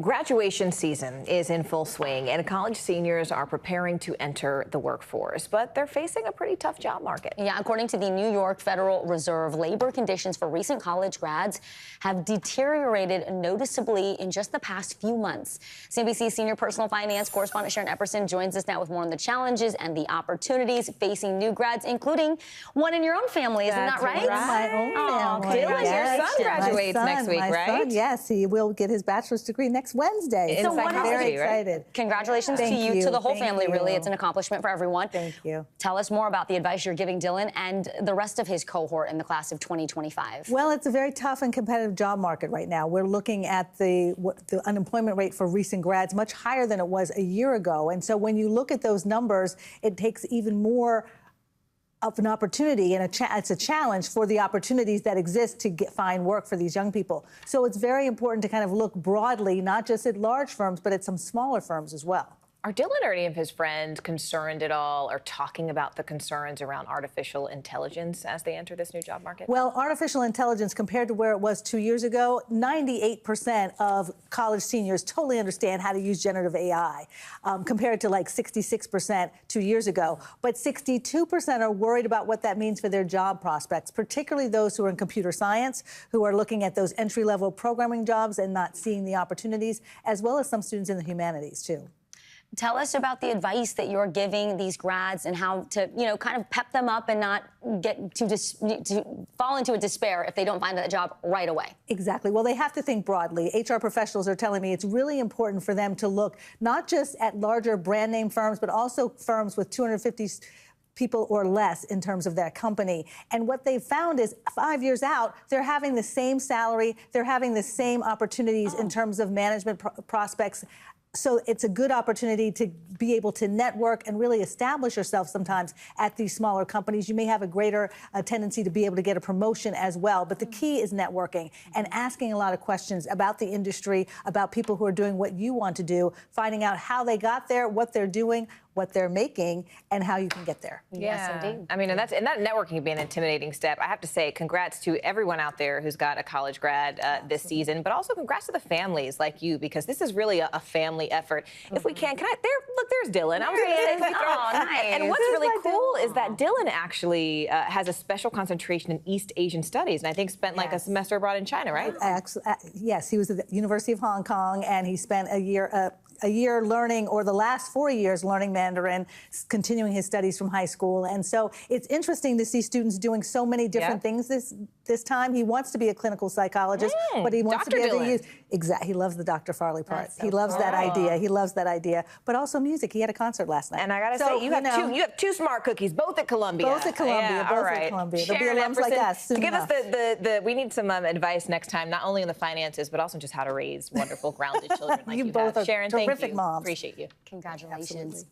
Graduation season is in full swing, and college seniors are preparing to enter the workforce, but they're facing a pretty tough job market. Yeah, according to the New York Federal Reserve, labor conditions for recent college grads have deteriorated noticeably in just the past few months. CNBC senior personal finance correspondent Sharon Epperson joins us now with more on the challenges and the opportunities facing new grads, including one in your own family. Isn't that right? My own family. Dylan, Yes. your son graduates next week, my right? Son, yes, he will get his bachelor's degree next Wednesday. In So I'm psychology, very right? excited. Congratulations Thank to you, you. to the whole Thank family, really. you. It's an accomplishment for everyone. Thank you. Tell us more about the advice you're giving Dylan and the rest of his cohort in the class of 2025. Well, it's a very tough and competitive job market right now. We're looking at the unemployment rate for recent grads much higher than it was a year ago. And so when you look at those numbers, it takes even more of an opportunity, and it's a challenge for the opportunities that exist to find work for these young people. So it's very important to kind of look broadly, not just at large firms, but at some smaller firms as well. Are Dylan or any of his friends concerned at all or talking about the concerns around artificial intelligence as they enter this new job market? Well, artificial intelligence, compared to where it was 2 years ago, 98% of college seniors totally understand how to use generative AI, compared to like 66% 2 years ago. But 62% are worried about what that means for their job prospects, particularly those who are in computer science, who are looking at those entry-level programming jobs and not seeing the opportunities, as well as some students in the humanities, too. Tell us about the advice that you're giving these grads and how to, kind of pep them up and not get to fall into a despair if they don't find that job right away. Exactly. Well, they have to think broadly. HR professionals are telling me it's really important for them to look not just at larger brand name firms, but also firms with 250 people or less in terms of their company. And what they've found is 5 years out, they're having the same salary, they're having the same opportunities in terms of management prospects. So it's a good opportunity to be able to network and really establish yourself sometimes at these smaller companies. You may have a greater tendency to be able to get a promotion as well. But the key is networking and asking a lot of questions about the industry, about people who are doing what you want to do, finding out how they got there, what they're doing, what they're making, and how you can get there. Yes, indeed. I mean, and that networking can be an intimidating step. I have to say, congrats to everyone out there who's got a college grad this season, but also congrats to the families like you, because this is really a family effort. If we can look, there's Dylan. I was going to say, nice. And what's really cool is that Dylan actually has a special concentration in East Asian studies, and I think spent like a semester abroad in China, right? Yes, he was at the University of Hong Kong, and he spent a year learning, or the last 4 years learning Mandarin, continuing his studies from high school. And so it's interesting to see students doing so many different things this time. He wants to be a clinical psychologist, but he wants Dr. to be able Dylan. to use... Exactly. He loves the Dr. Farley part. That's so He loves that idea. He loves that idea. But also music. He had a concert last night. And I gotta say, you have two smart cookies, both at Columbia. Both at Columbia. Yeah, both all right. at Columbia. Sharon There'll be alums like Epperson, us soon to give enough. us we need some advice next time, not only on the finances, but also just how to raise wonderful, grounded children like you both have. are Sharon, thank terrific you. moms. Appreciate you. Congratulations. Absolutely.